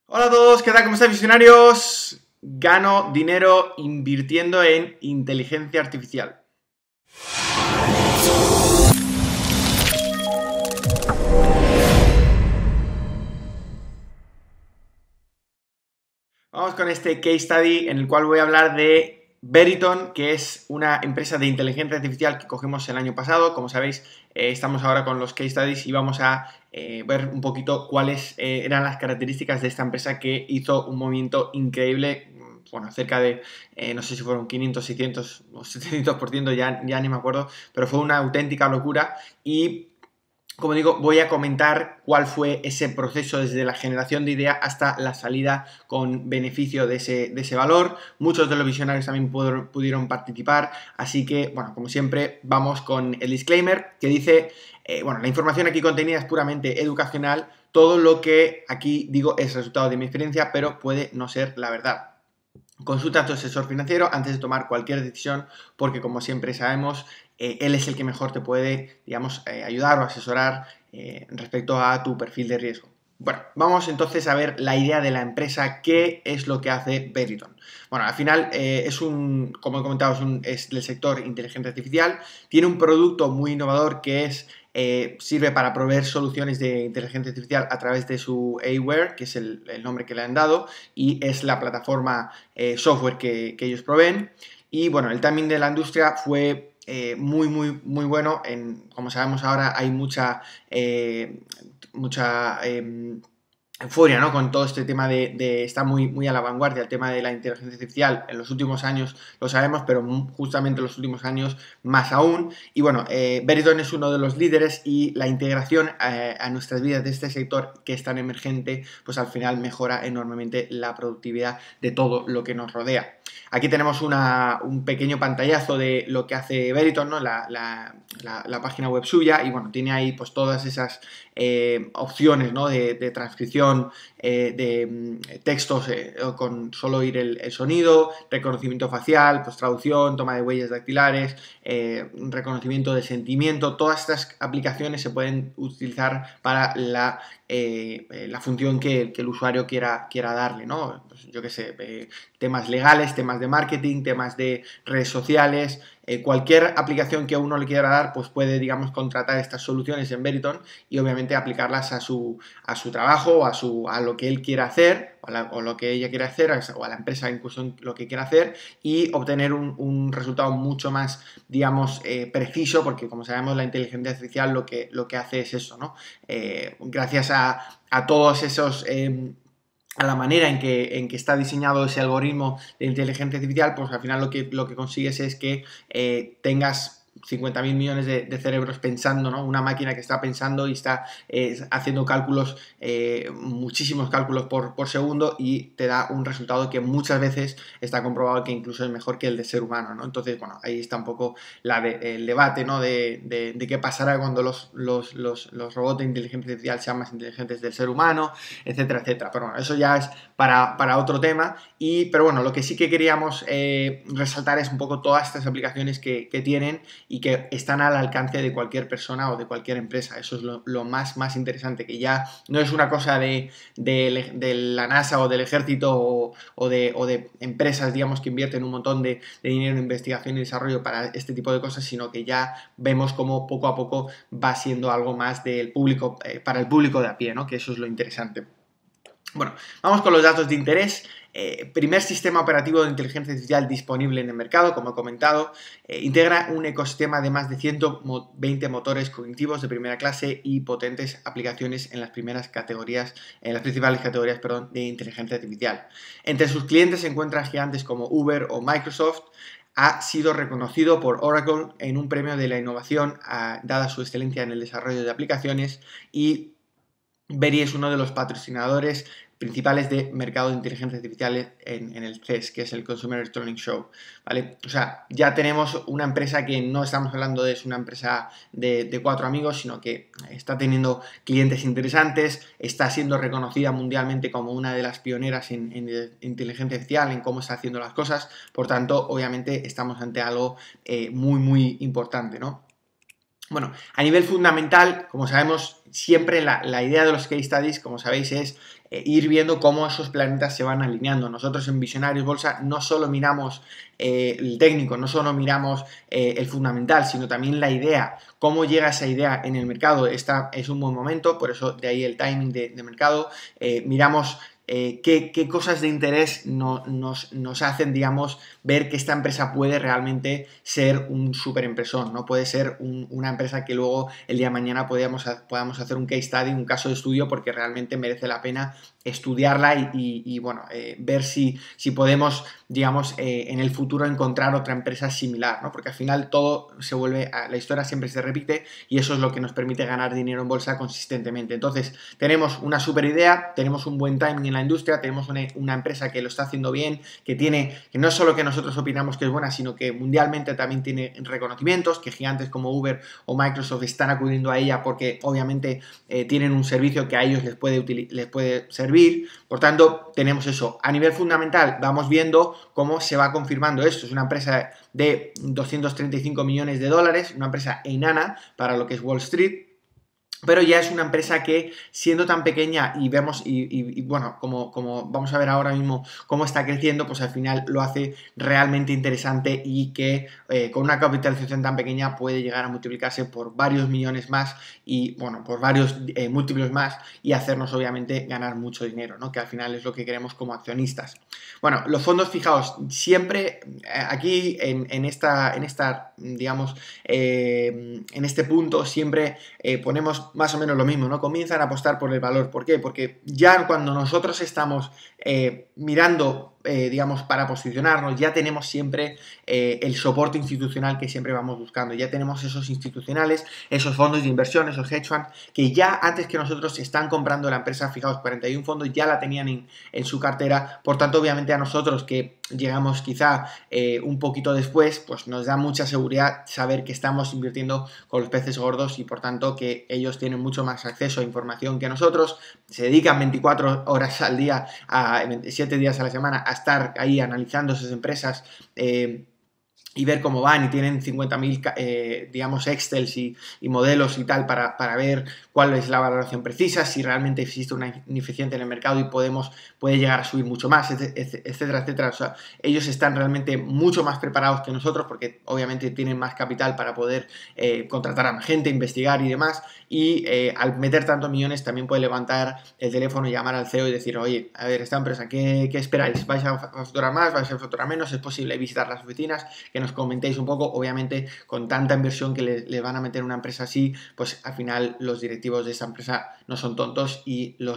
Hola a todos, ¿qué tal? ¿Cómo están, visionarios? Gano dinero invirtiendo en inteligencia artificial. Vamos con este case study en el cual voy a hablar de Veritone, que es una empresa de inteligencia artificial que cogemos el año pasado. Como sabéis, estamos ahora con los case studies y vamos a ver un poquito cuáles eran las características de esta empresa que hizo un movimiento increíble. Bueno, cerca de, no sé si fueron 500, 600 o 700%, ya ni me acuerdo, pero fue una auténtica locura. Y como digo, voy a comentar cuál fue ese proceso desde la generación de idea hasta la salida con beneficio de ese valor. Muchos de los visionarios también pudieron participar, así que, bueno, como siempre, vamos con el disclaimer que dice, bueno, la información aquí contenida es puramente educacional, todo lo que aquí digo es resultado de mi experiencia, pero puede no ser la verdad. Consulta a tu asesor financiero antes de tomar cualquier decisión, porque como siempre sabemos, él es el que mejor te puede, digamos, ayudar o asesorar respecto a tu perfil de riesgo. Bueno, vamos entonces a ver la idea de la empresa, qué es lo que hace Veritone. Bueno, al final como he comentado, es del sector inteligencia artificial, tiene un producto muy innovador que sirve para proveer soluciones de inteligencia artificial a través de su aiWARE, que es el nombre que le han dado, y es la plataforma software que ellos proveen. Y bueno, el timing de la industria fue muy bueno. Como sabemos ahora hay mucha euforia, ¿no? Con todo este tema está muy a la vanguardia el tema de la inteligencia artificial. En los últimos años lo sabemos, pero justamente en los últimos años más aún. Y bueno, Veritone es uno de los líderes y la integración a nuestras vidas de este sector que es tan emergente, pues al final mejora enormemente la productividad de todo lo que nos rodea. Aquí tenemos un pequeño pantallazo de lo que hace Veritone, ¿no? La página web suya, y bueno, tiene ahí pues todas esas opciones, ¿no? de transcripción de textos con solo oír el sonido, reconocimiento facial, pues traducción, toma de huellas dactilares, reconocimiento de sentimiento. Todas estas aplicaciones se pueden utilizar para la función que el usuario quiera darle, ¿no? Pues yo qué sé, temas legales, temas de marketing, temas de redes sociales, cualquier aplicación que a uno le quiera dar, pues puede, digamos, contratar estas soluciones en Veritone y obviamente aplicarlas a su trabajo, a lo que él quiera hacer, o lo que ella quiera hacer, o a la empresa en cuestión lo que quiera hacer, y obtener un resultado mucho más, digamos, preciso, porque como sabemos la inteligencia artificial lo que hace es eso, ¿no? Gracias a todos esos a la manera en que está diseñado ese algoritmo de inteligencia artificial, pues al final lo que consigues es que tengas 50.000 millones de cerebros pensando, ¿no? Una máquina que está pensando y está haciendo cálculos, muchísimos cálculos por segundo, y te da un resultado que muchas veces está comprobado que incluso es mejor que el de ser humano, ¿no? Entonces, bueno, ahí está un poco el debate, ¿no? De qué pasará cuando los robots de inteligencia artificial sean más inteligentes del ser humano, etcétera, etcétera. Pero bueno, eso ya es para otro tema. Pero bueno, lo que sí que queríamos resaltar es un poco todas estas aplicaciones que tienen y que están al alcance de cualquier persona o de cualquier empresa. Eso es lo más interesante, que ya no es una cosa de la NASA o del ejército o de empresas, digamos, que invierten un montón de dinero en investigación y desarrollo para este tipo de cosas, sino que ya vemos cómo poco a poco va siendo algo más del público, para el público de a pie, ¿no? Que eso es lo interesante. Bueno, vamos con los datos de interés. Primer sistema operativo de inteligencia artificial disponible en el mercado, como he comentado, integra un ecosistema de más de 120 motores cognitivos de primera clase y potentes aplicaciones en las principales categorías, de inteligencia artificial. Entre sus clientes se encuentran gigantes como Uber o Microsoft. Ha sido reconocido por Oracle en un premio de la innovación, dada su excelencia en el desarrollo de aplicaciones, y Veri es uno de los patrocinadores principales de mercado de inteligencia artificial en el CES, que es el Consumer Electronics Show, ¿vale? O sea, ya tenemos una empresa que no estamos hablando de es una empresa de 4 amigos, sino que está teniendo clientes interesantes, está siendo reconocida mundialmente como una de las pioneras en inteligencia artificial, en cómo está haciendo las cosas. Por tanto, obviamente estamos ante algo muy importante, ¿no? Bueno, a nivel fundamental, como sabemos, siempre la idea de los case studies, como sabéis, es ir viendo cómo esos planetas se van alineando. Nosotros en Visionarios Bolsa no solo miramos el técnico, no solo miramos el fundamental, sino también la idea, cómo llega esa idea en el mercado. Esta es un buen momento, por eso de ahí el timing de mercado. Miramos qué cosas de interés nos hacen, digamos, ver que esta empresa puede realmente ser un super empresón, ¿no? Puede ser una empresa que luego el día de mañana podamos hacer un case study, un caso de estudio, porque realmente merece la pena estudiarla y bueno, ver si podemos, digamos, en el futuro encontrar otra empresa similar, ¿no? Porque al final todo se vuelve, la historia siempre se repite y eso es lo que nos permite ganar dinero en bolsa consistentemente. Entonces, tenemos una super idea, tenemos un buen timing en la industria, tenemos una empresa que lo está haciendo bien, que no es solo que nosotros opinamos que es buena, sino que mundialmente también tiene reconocimientos, que gigantes como Uber o Microsoft están acudiendo a ella porque obviamente tienen un servicio que a ellos les puede servir. Por tanto, tenemos eso. A nivel fundamental, vamos viendo cómo se va confirmando esto. Es una empresa de 235 millones de dólares, una empresa enana para lo que es Wall Street, pero ya es una empresa que, siendo tan pequeña y vemos, y bueno, como vamos a ver ahora mismo cómo está creciendo, pues al final lo hace realmente interesante y que con una capitalización tan pequeña puede llegar a multiplicarse por varios millones más y, bueno, por varios múltiplos más y hacernos obviamente ganar mucho dinero, ¿no? Que al final es lo que queremos como accionistas. Bueno, los fondos, fijaos, siempre aquí en esta digamos, en este punto siempre ponemos más o menos lo mismo, ¿no? Comienzan a apostar por el valor. ¿Por qué? Porque ya cuando nosotros estamos mirando, digamos, para posicionarnos, ya tenemos siempre el soporte institucional que siempre vamos buscando. Ya tenemos esos institucionales, esos fondos de inversión, esos hedge funds, que ya antes que nosotros están comprando la empresa, fijaos, 41 fondos ya la tenían en su cartera. Por tanto, obviamente a nosotros que llegamos quizá un poquito después, pues nos da mucha seguridad saber que estamos invirtiendo con los peces gordos y por tanto que ellos tienen mucho más acceso a información que nosotros, se dedican 24 horas al día, a 7 días a la semana a estar ahí analizando esas empresas y ver cómo van y tienen 50.000 digamos excels y modelos y tal para ver cuál es la valoración precisa, si realmente existe una ineficiencia en el mercado y puede llegar a subir mucho más, etcétera, etcétera. O sea, ellos están realmente mucho más preparados que nosotros porque obviamente tienen más capital para poder contratar a más gente, investigar y demás, y al meter tantos millones también puede levantar el teléfono y llamar al CEO y decir, oye, a ver, esta empresa, ¿qué esperáis? ¿Vais a facturar más? ¿Vais a facturar menos? ¿Es posible visitar las oficinas? Que nos comentéis un poco. Obviamente con tanta inversión que le van a meter una empresa así, pues al final los directivos de esa empresa no son tontos y le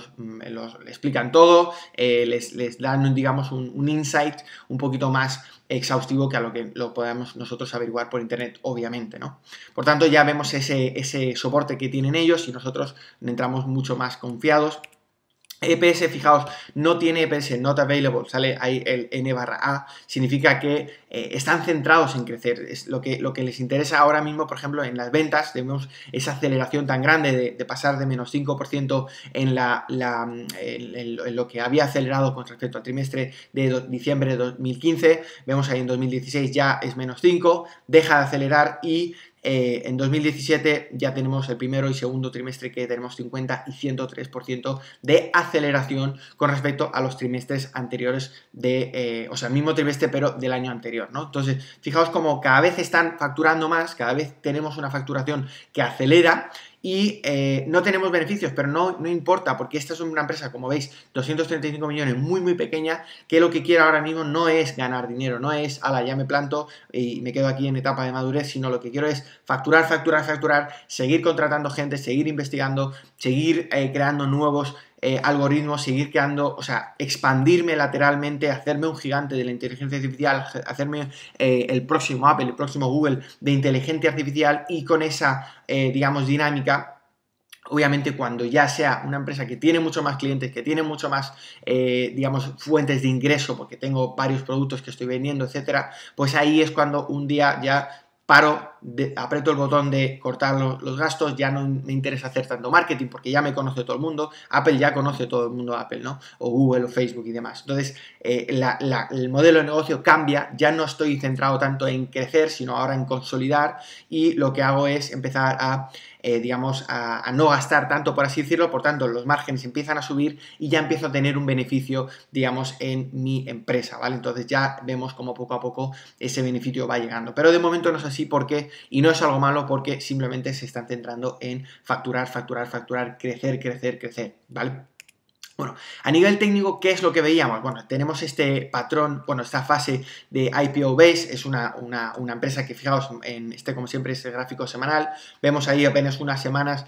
explican todo, les dan, digamos, un insight un poquito más exhaustivo que a lo que lo podemos nosotros averiguar por internet, obviamente, ¿no? Por tanto, ya vemos ese soporte que tienen ellos y nosotros entramos mucho más confiados. EPS, fijaos, no tiene EPS, not available, sale ahí el N/A, significa que están centrados en crecer. Es lo que les interesa ahora mismo, por ejemplo, en las ventas, tenemos esa aceleración tan grande de pasar de menos 5% en lo que había acelerado con respecto al trimestre de diciembre de 2015, vemos ahí en 2016 ya es menos 5, deja de acelerar y en 2017 ya tenemos el primero y segundo trimestre que tenemos 50 y 103% de aceleración con respecto a los trimestres anteriores o sea, el mismo trimestre pero del año anterior, ¿no? Entonces, fijaos como cada vez están facturando más, cada vez tenemos una facturación que acelera y no tenemos beneficios, pero no importa, porque esta es una empresa, como veis, 235 millones, muy muy pequeña, que lo que quiere ahora mismo no es ganar dinero, no es, ala, ya me planto y me quedo aquí en etapa de madurez, sino lo que quiero es facturar, seguir contratando gente, seguir investigando, seguir creando nuevos algoritmos, seguir creando, o sea, expandirme lateralmente, hacerme un gigante de la inteligencia artificial, hacerme el próximo Apple, el próximo Google de inteligencia artificial y con esa, digamos, dinámica. Obviamente cuando ya sea una empresa que tiene mucho más clientes, que tiene mucho más, digamos, fuentes de ingreso, porque tengo varios productos que estoy vendiendo, etcétera, pues ahí es cuando un día ya paro, aprieto el botón de cortar los gastos, ya no me interesa hacer tanto marketing porque ya me conoce todo el mundo, Apple ya conoce todo el mundo Apple, ¿no? O Google o Facebook y demás. Entonces, el modelo de negocio cambia, ya no estoy centrado tanto en crecer, sino ahora en consolidar y lo que hago es empezar a digamos, a no gastar tanto, por así decirlo, por tanto, los márgenes empiezan a subir y ya empiezo a tener un beneficio, digamos, en mi empresa, ¿vale? Entonces ya vemos como poco a poco ese beneficio va llegando. Pero de momento no es así porque, y no es algo malo porque simplemente se están centrando en facturar, facturar, facturar, crecer, crecer, crecer, ¿vale? Bueno, a nivel técnico, ¿qué es lo que veíamos? Bueno, tenemos este patrón, bueno, esta fase de IPO Base, es una empresa que, fijaos, en este, como siempre, es el gráfico semanal, vemos ahí apenas unas semanas,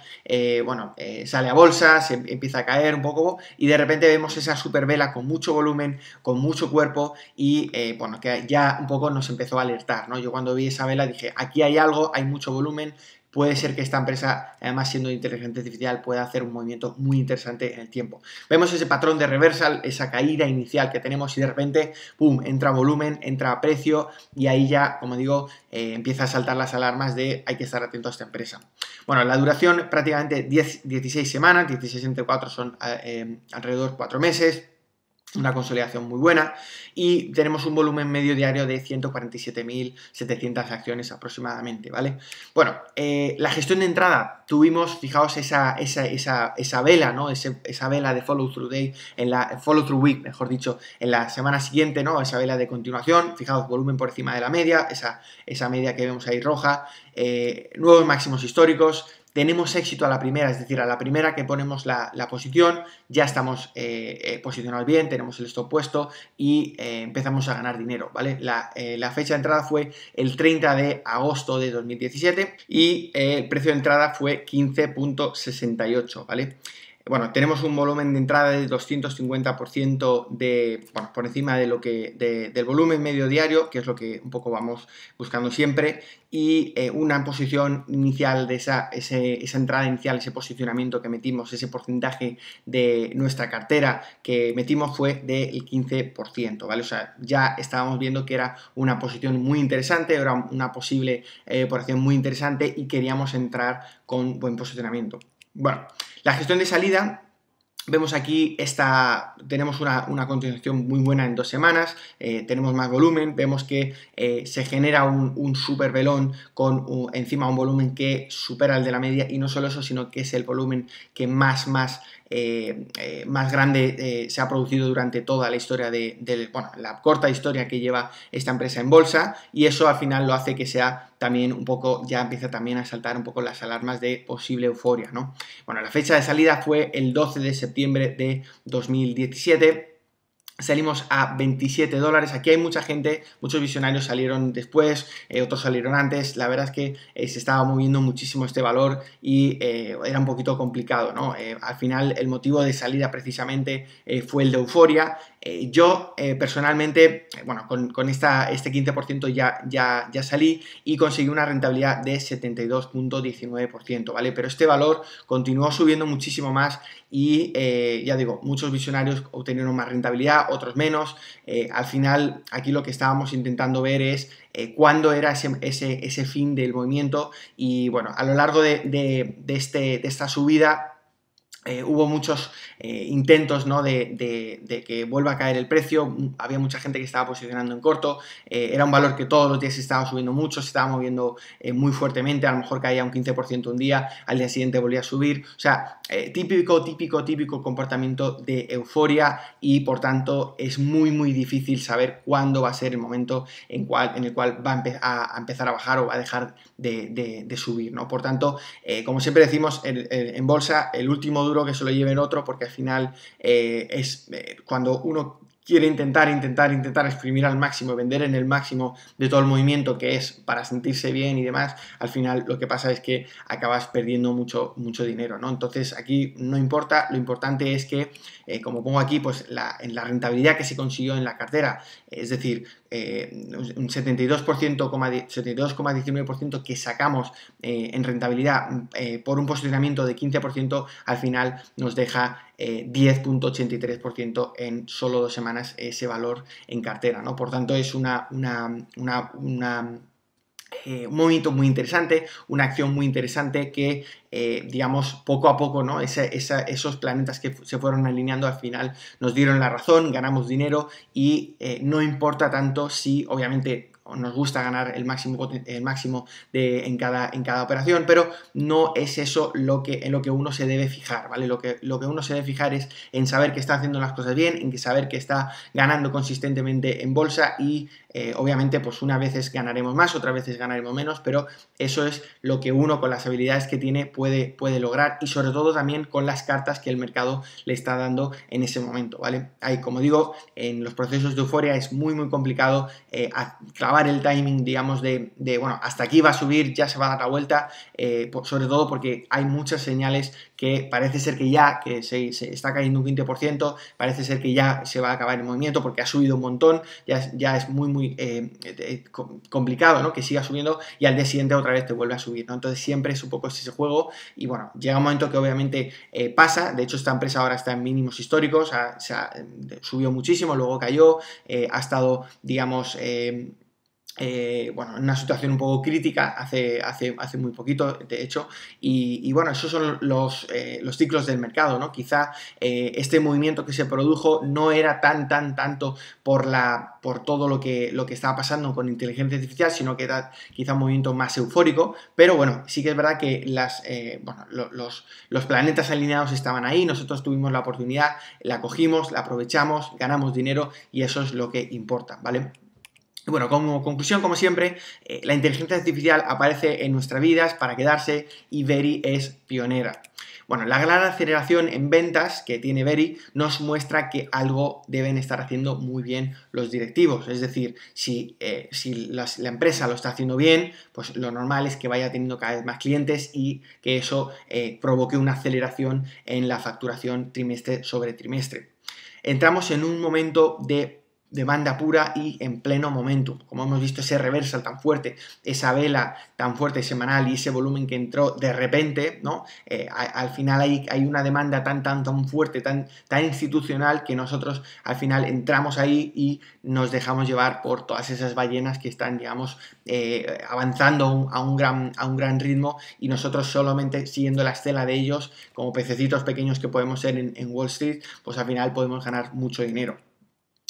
sale a bolsa, se empieza a caer un poco, y de repente vemos esa super vela con mucho volumen, con mucho cuerpo, y bueno, que ya un poco nos empezó a alertar, ¿no? Yo cuando vi esa vela dije, aquí hay algo, hay mucho volumen, puede ser que esta empresa, además siendo de inteligencia artificial, pueda hacer un movimiento muy interesante en el tiempo. Vemos ese patrón de reversal, esa caída inicial que tenemos y de repente, ¡pum!, entra volumen, entra precio y ahí ya, como digo, empieza a saltar las alarmas de hay que estar atento a esta empresa. Bueno, la duración prácticamente 16 semanas, 16 entre 4 son alrededor 4 meses. Una consolidación muy buena y tenemos un volumen medio diario de 147.700 acciones aproximadamente, ¿vale? Bueno, la gestión de entrada, tuvimos, fijaos, esa vela, ¿no? Esa vela de follow through day, follow through week, mejor dicho, en la semana siguiente, ¿no? Esa vela de continuación, fijaos, volumen por encima de la media, esa media que vemos ahí roja, nuevos máximos históricos. Tenemos éxito a la primera, es decir, a la primera que ponemos la posición, ya estamos posicionados bien, tenemos el stop puesto y empezamos a ganar dinero, ¿vale? La fecha de entrada fue el 30 de agosto de 2017 y el precio de entrada fue 15.68, ¿vale? Bueno, tenemos un volumen de entrada de 250% por encima de del volumen medio diario, que es lo que un poco vamos buscando siempre, y una posición inicial de esa entrada inicial, ese posicionamiento que metimos, ese porcentaje de nuestra cartera que metimos fue del 15%, ¿vale? O sea, ya estábamos viendo que era una posición muy interesante, era una posible posición muy interesante y queríamos entrar con buen posicionamiento. Bueno, la gestión de salida, vemos aquí, tenemos una continuación muy buena en 2 semanas, tenemos más volumen, vemos que se genera un super velón con encima un volumen que supera el de la media y no solo eso, sino que es el volumen que más grande se ha producido durante toda la historia la corta historia que lleva esta empresa en bolsa y eso al final lo hace que sea también un poco, ya empieza también a saltar un poco las alarmas de posible euforia, ¿no? Bueno, la fecha de salida fue el 12 de septiembre de 2017. Salimos a $27. Aquí hay mucha gente, muchos visionarios salieron después, otros salieron antes. La verdad es que se estaba moviendo muchísimo este valor y era un poquito complicado, ¿no? Al final el motivo de salida precisamente fue el de euforia. Yo personalmente, bueno, con este 15% ya salí y conseguí una rentabilidad de 72.19%, ¿vale? Pero este valor continuó subiendo muchísimo más y ya digo, muchos visionarios obtenieron más rentabilidad, otros menos. Al final, aquí lo que estábamos intentando ver es cuándo era ese fin del movimiento y bueno, a lo largo de esta subida hubo muchos intentos, ¿no? de que vuelva a caer el precio, había mucha gente que estaba posicionando en corto, era un valor que todos los días se estaba subiendo mucho, se estaba moviendo muy fuertemente, a lo mejor caía un 15% un día, al día siguiente volvía a subir, o sea, típico comportamiento de euforia y por tanto es muy difícil saber cuándo va a ser el momento en el cual va a empezar a bajar o va a dejar de subir, ¿no? Por tanto, como siempre decimos en bolsa, el último duro que se lo lleve el otro, porque al final es cuando uno quiere intentar exprimir al máximo, vender en el máximo de todo el movimiento, que es para sentirse bien y demás, al final lo que pasa es que acabas perdiendo mucho dinero, ¿no? Entonces aquí no importa, lo importante es que, como pongo aquí, pues en la rentabilidad que se consiguió en la cartera, es decir, un 72,19% que sacamos en rentabilidad por un posicionamiento de 15%, al final nos deja 10.83% en solo 2 semanas ese valor en cartera, ¿no? Por tanto, es un movimiento muy interesante, una acción muy interesante que, digamos, poco a poco, ¿no? Esos planetas que se fueron alineando al final nos dieron la razón, ganamos dinero y no importa tanto si, obviamente, nos gusta ganar el máximo en cada operación, pero no es eso en lo que uno se debe fijar, ¿vale? Lo que uno se debe fijar es en saber que está haciendo las cosas bien, en saber que está ganando consistentemente en bolsa y obviamente pues unas veces ganaremos más, otras veces ganaremos menos, pero eso es lo que uno con las habilidades que tiene puede lograr, y sobre todo también con las cartas que el mercado le está dando en ese momento, ¿vale? Ahí, como digo, en los procesos de euforia es muy complicado clavar el timing, digamos, de bueno, hasta aquí va a subir, ya se va a dar la vuelta, sobre todo porque hay muchas señales que parece ser que se está cayendo un 20%, parece ser que ya se va a acabar el movimiento porque ha subido un montón, ya es muy complicado, ¿no? Que siga subiendo y al día siguiente otra vez te vuelve a subir, ¿no? Entonces siempre es un poco ese juego y bueno, llega un momento que obviamente pasa. De hecho esta empresa ahora está en mínimos históricos, subió muchísimo, luego cayó, ha estado, digamos, bueno, en una situación un poco crítica hace muy poquito, de hecho, y bueno, esos son los ciclos del mercado, ¿no? Quizá este movimiento que se produjo no era tanto por todo lo que estaba pasando con inteligencia artificial, sino que era quizá un movimiento más eufórico, pero bueno, sí que es verdad que bueno, los planetas alineados estaban ahí, nosotros tuvimos la oportunidad, la cogimos, la aprovechamos, ganamos dinero y eso es lo que importa, ¿vale? Bueno, como conclusión, como siempre, la inteligencia artificial aparece en nuestras vidas para quedarse y Veri es pionera. Bueno, la gran aceleración en ventas que tiene Veri nos muestra que algo deben estar haciendo muy bien los directivos. Es decir, si la empresa lo está haciendo bien, pues lo normal es que vaya teniendo cada vez más clientes y que eso provoque una aceleración en la facturación trimestre sobre trimestre. Entramos en un momento de demanda pura y en pleno momentum. Como hemos visto, ese reversal tan fuerte, esa vela tan fuerte semanal y ese volumen que entró de repente, ¿no? Al final hay una demanda tan fuerte, tan institucional, que nosotros al final entramos ahí y nos dejamos llevar por todas esas ballenas que están, digamos, avanzando a un gran ritmo, y nosotros solamente siguiendo la estela de ellos, como pececitos pequeños que podemos ser en Wall Street, pues al final podemos ganar mucho dinero.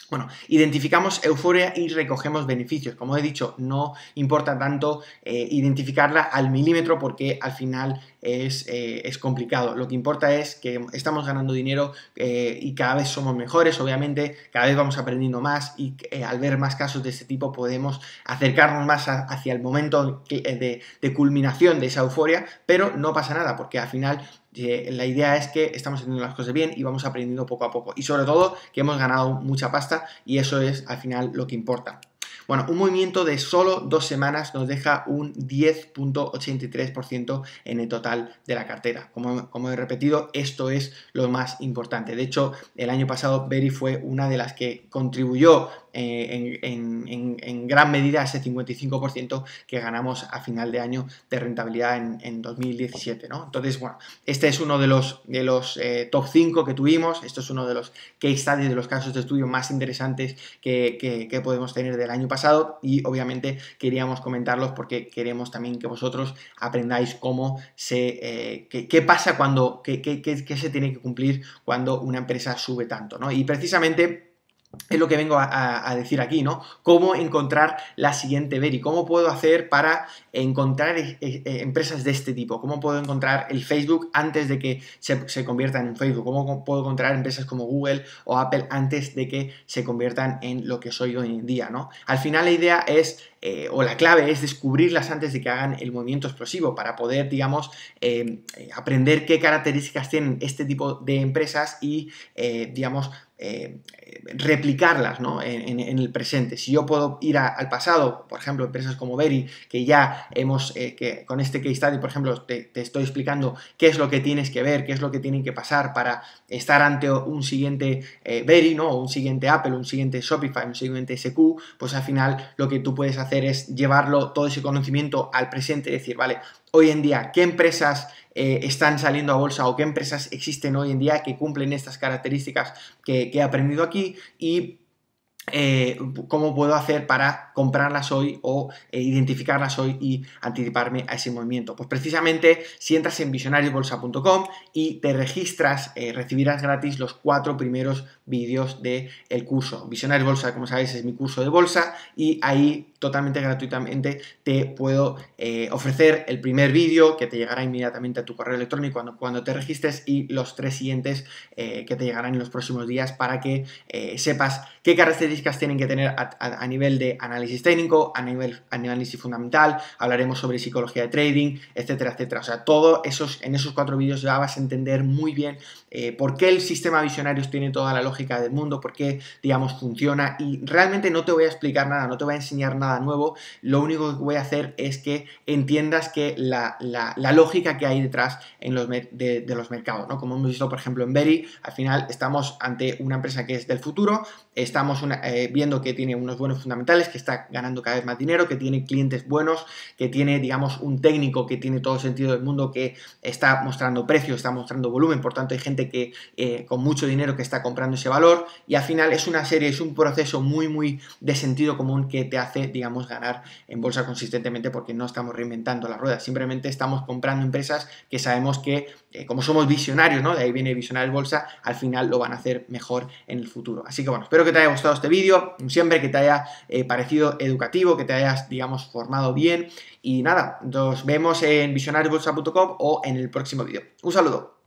Bueno, identificamos euforia y recogemos beneficios. Como he dicho, no importa tanto identificarla al milímetro porque al final es complicado. Lo que importa es que estamos ganando dinero y cada vez somos mejores, obviamente, cada vez vamos aprendiendo más y al ver más casos de este tipo podemos acercarnos más hacia el momento de culminación de esa euforia, pero no pasa nada porque al final la idea es que estamos haciendo las cosas bien y vamos aprendiendo poco a poco y sobre todo que hemos ganado mucha pasta y eso es al final lo que importa. Bueno, un movimiento de solo 2 semanas nos deja un 10.83% en el total de la cartera. Como he repetido, esto es lo más importante. De hecho, el año pasado Veri fue una de las que contribuyó en gran medida a ese 55% que ganamos a final de año de rentabilidad en 2017, ¿no? Entonces, bueno, este es uno de los top 5 que tuvimos. Esto es uno de los case studies, de los casos de estudio más interesantes que podemos tener del año pasado, y obviamente queríamos comentarlos porque queremos también que vosotros aprendáis qué pasa cuando, qué se tiene que cumplir cuando una empresa sube tanto, ¿no? Y precisamente es lo que vengo a decir aquí, ¿no? Cómo encontrar la siguiente Veri, cómo puedo hacer para encontrar empresas de este tipo, cómo puedo encontrar el Facebook antes de que se conviertan en Facebook, cómo puedo encontrar empresas como Google o Apple antes de que se conviertan en lo que soy hoy en día, ¿no? Al final la idea es, o la clave es descubrirlas antes de que hagan el movimiento explosivo para poder, digamos, aprender qué características tienen este tipo de empresas y, digamos, replicarlas, ¿no? en el presente. Si yo puedo ir al pasado, por ejemplo, empresas como Veri, que ya hemos, que con este case study, por ejemplo, te estoy explicando qué es lo que tienes que ver, qué es lo que tienen que pasar para estar ante un siguiente Veri, ¿no? O un siguiente Apple, un siguiente Shopify, un siguiente SQ, pues al final lo que tú puedes hacer es llevarlo, todo ese conocimiento al presente y decir, vale, hoy en día, ¿qué empresas están saliendo a bolsa o qué empresas existen hoy en día que cumplen estas características que he aprendido aquí? Y cómo puedo hacer para comprarlas hoy o identificarlas hoy y anticiparme a ese movimiento. Pues precisamente si entras en visionariosbolsa.com y te registras, recibirás gratis los 4 primeros vídeos del curso. Visionarios Bolsa, como sabéis, es mi curso de bolsa y ahí totalmente gratuitamente te puedo ofrecer el primer vídeo que te llegará inmediatamente a tu correo electrónico cuando te registres y los 3 siguientes que te llegarán en los próximos días para que sepas qué características tienen que tener a nivel de análisis técnico, a nivel análisis fundamental, hablaremos sobre psicología de trading, etcétera, etcétera. O sea, en esos 4 vídeos ya vas a entender muy bien por qué el sistema Visionarios tiene toda la lógica del mundo, por qué, digamos, funciona, y realmente no te voy a explicar nada, no te voy a enseñar nada nuevo, lo único que voy a hacer es que entiendas que la lógica que hay detrás de los mercados, ¿no? Como hemos visto, por ejemplo, en Berry, al final estamos ante una empresa que es del futuro, estamos viendo que tiene unos buenos fundamentales, que está ganando cada vez más dinero, que tiene clientes buenos, que tiene, digamos, un técnico que tiene todo el sentido del mundo, que está mostrando precio, está mostrando volumen, por tanto hay gente que con mucho dinero que está comprando ese valor, y al final es un proceso muy de sentido común que te hace, digamos, ganar en bolsa consistentemente, porque no estamos reinventando la rueda, simplemente estamos comprando empresas que sabemos que, como somos visionarios, ¿no? De ahí viene Visionarios Bolsa, al final lo van a hacer mejor en el futuro. Así que bueno, espero que te haya gustado este vídeo, siempre que te haya parecido educativo, que te hayas, digamos, formado bien, y nada, nos vemos en visionariosbolsa.com o en el próximo vídeo. Un saludo.